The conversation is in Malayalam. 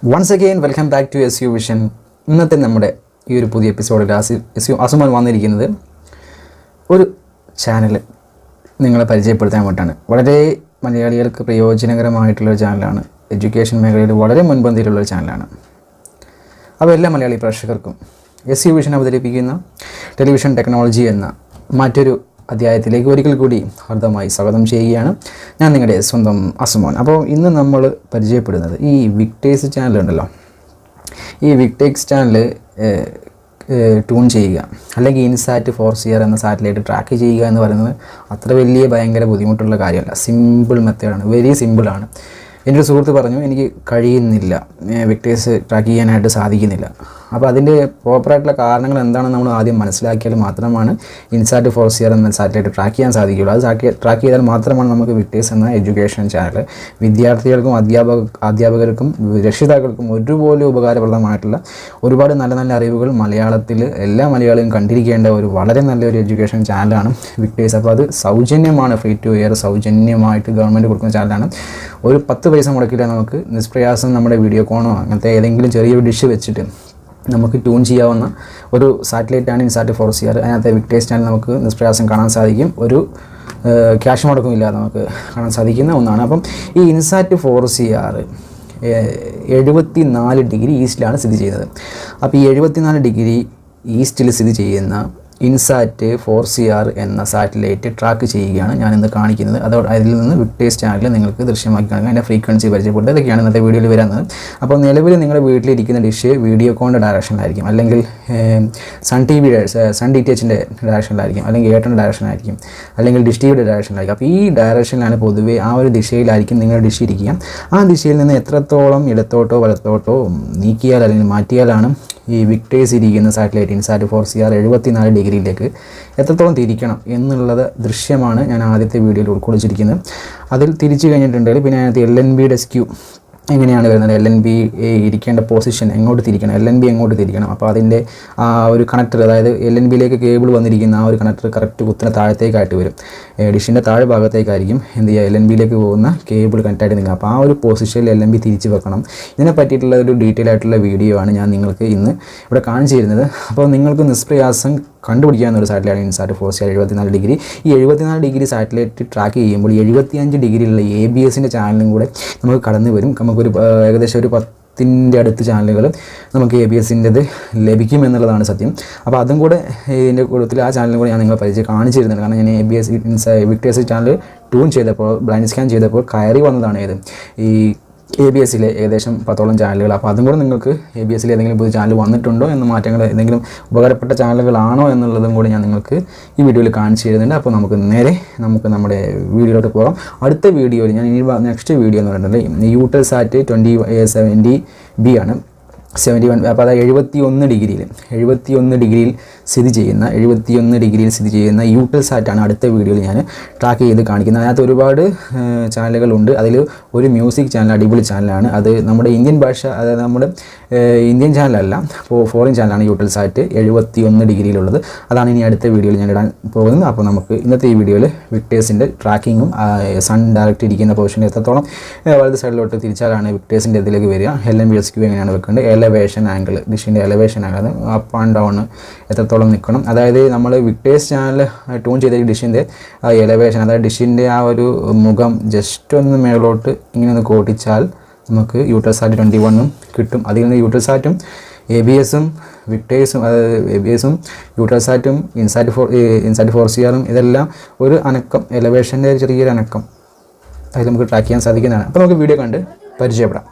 Once again, welcome back to SU Vision. ഇന്നത്തെ നമ്മുടെ ഈ ഒരു പുതിയ എപ്പിസോഡിൽ അസുമാൻ വന്നിരിക്കുന്നത് ഒരു ചാനൽ നിങ്ങളെ പരിചയപ്പെടുത്താൻ വേണ്ടിയിട്ടാണ്. വളരെ മലയാളികൾക്ക് പ്രയോജനകരമായിട്ടുള്ളൊരു ചാനലാണ്. എഡ്യൂക്കേഷൻ മേഖലയിൽ വളരെ മുൻപന്തിയിലുള്ളൊരു ചാനലാണ്. അപ്പോൾ എല്ലാ മലയാളി പ്രേക്ഷകർക്കും SU Vision അവതരിപ്പിക്കുന്ന ടെലിവിഷൻ ടെക്നോളജി എന്ന മറ്റൊരു അധ്യായത്തിലേക്ക് ഒരിക്കൽ കൂടി ഹർദമായി സ്വാഗതം ചെയ്യുകയാണ്. ഞാൻ നിങ്ങളുടെ സ്വന്തം അസുമോൻ. അപ്പോൾ ഇന്ന് നമ്മൾ പരിചയപ്പെടുന്നത് ഈ വിക്ടേഴ്സ് ചാനലുണ്ടല്ലോ. ഈ വിക്ടേഴ്സ് ചാനൽ ട്യൂൺ ചെയ്യുക അല്ലെങ്കിൽ insat4cr എന്ന സാറ്റലൈറ്റ് ട്രാക്ക് ചെയ്യുക എന്ന് പറയുന്നത് അത്ര വലിയ ഭയങ്കര ബുദ്ധിമുട്ടുള്ള കാര്യമല്ല. സിമ്പിൾ മെത്തേഡാണ്, വെരി സിമ്പിളാണ്. എൻ്റെ ഒരു സുഹൃത്ത് പറഞ്ഞു എനിക്ക് കഴിയുന്നില്ല, വിക്ടേഴ്സ് ട്രാക്ക് ചെയ്യാനായിട്ട് സാധിക്കുന്നില്ല. അപ്പോൾ അതിൻ്റെ പ്രോപ്പറായിട്ടുള്ള കാരണങ്ങൾ എന്താണെന്ന് നമ്മൾ ആദ്യം മനസ്സിലാക്കിയാൽ മാത്രമാണ് insat4cr എന്ന സാറ്റലൈറ്റ് ട്രാക്ക് ചെയ്യാൻ സാധിക്കുകയുള്ളൂ. അത് ട്രാക്ക് ചെയ്താൽ മാത്രമാണ് നമുക്ക് വിക്ടേഴ്സ് എന്ന എഡ്യൂക്കേഷൻ ചാനൽ വിദ്യാർത്ഥികൾക്കും അധ്യാപകർക്കും രക്ഷിതാക്കൾക്കും ഒരുപോലെ ഉപകാരപ്രദമായിട്ടുള്ള ഒരുപാട് നല്ല നല്ല അറിവുകൾ മലയാളത്തിൽ എല്ലാ മലയാളികളും കണ്ടിരിക്കേണ്ട ഒരു വളരെ നല്ലൊരു എഡ്യൂക്കേഷൻ ചാനലാണ് വിക്ടേഴ്സ്. അപ്പോൾ അത് സൗജന്യമാണ്, ഫ്രീ ടു എയർ സൗജന്യമായിട്ട് ഗവൺമെൻറ് കൊടുക്കുന്ന ചാനലാണ്. ഒരു 10 പൈസ മുടക്കില്ല നമുക്ക് നിഷ്പ്രയാസം നമ്മുടെ വീഡിയോ കോണോ അങ്ങനത്തെ ഏതെങ്കിലും ചെറിയൊരു ഡിഷ് വെച്ചിട്ട് നമുക്ക് ട്യൂൺ ചെയ്യാവുന്ന ഒരു സാറ്റലൈറ്റാണ് insat4cr. അതിനകത്തെ വിക്ടേഴ്സ് ചാനൽ നമുക്ക് നിഷ്പ്രയാസം കാണാൻ സാധിക്കും. ഒരു ക്യാഷ് മുടക്കമില്ലാതെ നമുക്ക് കാണാൻ സാധിക്കുന്ന ഒന്നാണ്. അപ്പം ഈ insat4cr 74 ഡിഗ്രി ഈസ്റ്റിലാണ് സ്ഥിതി ചെയ്യുന്നത്. അപ്പോൾ ഈ 74 ഡിഗ്രി ഈസ്റ്റിൽ സ്ഥിതി ചെയ്യുന്ന insat4cr എന്ന സാറ്റലൈറ്റ് ട്രാക്ക് ചെയ്യുകയാണ് ഞാനിന്ന് കാണിക്കുന്നത്. അതിൽ നിന്ന് വിക്ടേഴ്സ് ചാനൽ നിങ്ങൾക്ക് ദൃശ്യമാക്കി കാണുക. അതിൻ്റെ ഫ്രീക്വൻസി പരിചയപ്പെടുക, ഇതൊക്കെയാണ് ഇന്നത്തെ വീഡിയോയിൽ വരുന്നത്. അപ്പോൾ നിലവിൽ നിങ്ങളുടെ വീട്ടിലിരിക്കുന്ന ഡിഷ് വീഡിയോകോണിൻ്റെ ഡയറക്ഷനിലായിരിക്കും, അല്ലെങ്കിൽ സൺ DTHൻ്റെ ഡയറക്ഷനിലായിരിക്കും, അല്ലെങ്കിൽ എയർടെലിൻ്റെ ഡയറക്ഷനിലായിരിക്കും, അല്ലെങ്കിൽ ഡിഷ് ടിവിയുടെ ഡയറക്ഷനിലായിരിക്കും. അപ്പോൾ ഈ ഡയറക്ഷനിലാണ് പൊതുവേ ആ ഒരു ദിശയിലായിരിക്കും നിങ്ങളുടെ ഡിഷ് ഇരിക്കുക. ആ ദിശയിൽ നിന്ന് എത്രത്തോളം ഇടത്തോട്ടോ വലത്തോട്ടോ നീക്കിയാൽ അല്ലെങ്കിൽ മാറ്റിയാലാണ് ഈ വിക്ടേഴ്സ് ഇരിക്കുന്ന സാറ്റലൈറ്റ് insat4cr 74 ഡിഗ്രിയിലേക്ക് എത്രത്തോളം തിരിക്കണം എന്നുള്ളത് ദൃശ്യമാണ് ഞാൻ ആദ്യത്തെ വീഡിയോയിൽ ഉൾക്കൊള്ളിച്ചിരിക്കുന്നത്. അതിൽ തിരിച്ചു കഴിഞ്ഞിട്ടുണ്ടെങ്കിൽ പിന്നെ അതിനകത്ത് LNBയുടെ സ്ക്യൂ എങ്ങനെയാണ് വരുന്നത്, LNB ഇരിക്കേണ്ട പൊസിഷൻ എങ്ങോട്ട് തിരിക്കണം, LNB എങ്ങോട്ട് തിരിക്കണം. അപ്പോൾ അതിൻ്റെ ആ ഒരു കണക്ടർ, അതായത് LNBയിലേക്ക് കേബിൾ വന്നിരിക്കുന്ന ആ ഒരു കണക്ടർ കറക്റ്റ് കുത്തിനെ താഴത്തേക്കായിട്ട് വരും. ഡിഷിൻ്റെ താഴെ ഭാഗത്തേക്കായിരിക്കും എന്ത് ചെയ്യുക, LNBയിലേക്ക് പോകുന്ന കേബിൾ കണക്റ്റായിട്ട് നിൽക്കുക. അപ്പോൾ ആ ഒരു പൊസിഷനിൽ LNB തിരിച്ച് വെക്കണം. ഇതിനെ പറ്റിയിട്ടുള്ള ഒരു ഡീറ്റെയിൽ ആയിട്ടുള്ള വീഡിയോ ആണ് ഞാൻ നിങ്ങൾക്ക് ഇന്ന് ഇവിടെ കാണിച്ചു തരുന്നത്. അപ്പോൾ നിങ്ങൾക്ക് നിഷ്പ്രയാസം കണ്ടുപിടിക്കാവുന്ന ഒരു സാറ്റലൈറ്റ് insat4cr 74 ഡിഗ്രി. ഈ 74 ഡിഗ്രി സാറ്റലൈറ്റ് ട്രാക്ക് ചെയ്യുമ്പോൾ 75 ഡിഗ്രിയിലുള്ള ABSൻ്റെ ചാനലും കൂടെ നമുക്ക് കടന്നു വരും. നമുക്കൊരു ഏകദേശം ഒരു 10ൻ്റെ അടുത്ത് ചാനലുകൾ നമുക്ക് ABSൻ്റെത് ലഭിക്കും എന്നുള്ളതാണ് സത്യം. അപ്പോൾ അതും കൂടെ ഇതിൻ്റെ കൂട്ടത്തിൽ ആ ചാനലും കൂടെ ഞാൻ നിങ്ങളെ കാണിച്ചു തരുന്നുണ്ട്. കാരണം ഞാൻ ABS വിക്ടേഴ്സ് ചാനൽ ട്യൂൺ ചെയ്തപ്പോൾ, ബ്ലൈൻഡ് സ്കാൻ ചെയ്തപ്പോൾ കയറി വന്നതാണ് ഏത് ഈ ABSയിലെ ഏകദേശം 10ഓളം ചാനലുകൾ. അപ്പോൾ അതും കൂടെ നിങ്ങൾക്ക് ABSയിൽ ഏതെങ്കിലും പുതിയ ചാനൽ വന്നിട്ടുണ്ടോ എന്ന മാറ്റങ്ങൾ എന്തെങ്കിലും ഉപകാരപ്പെട്ട ചാനലുകളാണോ എന്നുള്ളതും കൂടി ഞാൻ നിങ്ങൾക്ക് ഈ വീഡിയോയിൽ കാണിച്ചു തരുന്നുണ്ട്. അപ്പോൾ നമുക്ക് നമ്മുടെ വീഡിയോയിലോട്ട് പോകാം. അടുത്ത വീഡിയോയിൽ ഞാൻ ഇനി നെക്സ്റ്റ് വീഡിയോ എന്ന് പറയുന്നത് യൂട്ടൽസാറ്റ് 2070B ആണ് 71. അപ്പോൾ അതായത് 71 ഡിഗ്രിയിൽ സ്ഥിതി ചെയ്യുന്ന യൂട്ടൽസാറ്റാണ് അടുത്ത വീഡിയോയിൽ ഞാൻ ട്രാക്ക് ചെയ്ത് കാണിക്കുന്നത്. അതിനകത്ത് ഒരുപാട് ചാനലുകളുണ്ട്. അതിൽ ഒരു മ്യൂസിക് ചാനൽ, അടിപൊളി ചാനലാണ്. അത് നമ്മുടെ ഇന്ത്യൻ ഭാഷ, അതായത് നമ്മുടെ ഇന്ത്യൻ ചാനലല്ല, ഫോറിൻ ചാനലാണ് യൂട്ടൽസാറ്റ് 71 ഡിഗ്രിയിലുള്ളത്. അതാണ് ഇനി അടുത്ത വീഡിയോയിൽ ഞാൻ ഇടാൻ പോകുന്നത്. അപ്പോൾ നമുക്ക് ഇന്നത്തെ ഈ വീഡിയോയിൽ വിക്ടേഴ്സിൻ്റെ ട്രാക്കിങ്ങും സൺ ഡയറക്റ്റ് ഇരിക്കുന്ന പൊസിഷനിൽ എത്രത്തോളം വലത് സൈഡിലോട്ട് തിരിച്ചാലാണ് വിക്ടേഴ്സിൻ്റെ ഇതിലേക്ക് വരിക, LNB SQ എങ്ങനെയാണ് വെക്കേണ്ടത്, എലവേഷൻ ആംഗിൾ, ഡിഷിൻ്റെ elevation angle, up and down എത്രത്തോളം നിൽക്കണം. അതായത് നമ്മൾ വിക്ടേഴ്സ് ചാനൽ ട്യൂൺ ചെയ്ത ഡിഷിൻ്റെ ആ എലവേഷൻ, അതായത് ഡിഷിൻ്റെ ആ ഒരു മുഖം ജസ്റ്റ് ഒന്ന് മേലോട്ട് ഇങ്ങനെ ഒന്ന് കോട്ടിച്ചാൽ നമുക്ക് യൂട്ടൽസാറ്റ് 21 കിട്ടും. അതിൽ നിന്ന് യൂട്ടൽസാറ്റും ABSും വിക്ടേഴ്സും, അതായത് ABSും യൂട്ടൽസാറ്റും insat4cr ഇതെല്ലാം ഒരു അനക്കം, എലവേഷൻ്റെ ചെറിയൊരു അനക്കം അതിൽ നമുക്ക് ട്രാക്ക് ചെയ്യാൻ സാധിക്കുന്നതാണ്. അപ്പോൾ നമുക്ക് വീഡിയോ കണ്ട് പരിചയപ്പെടാം.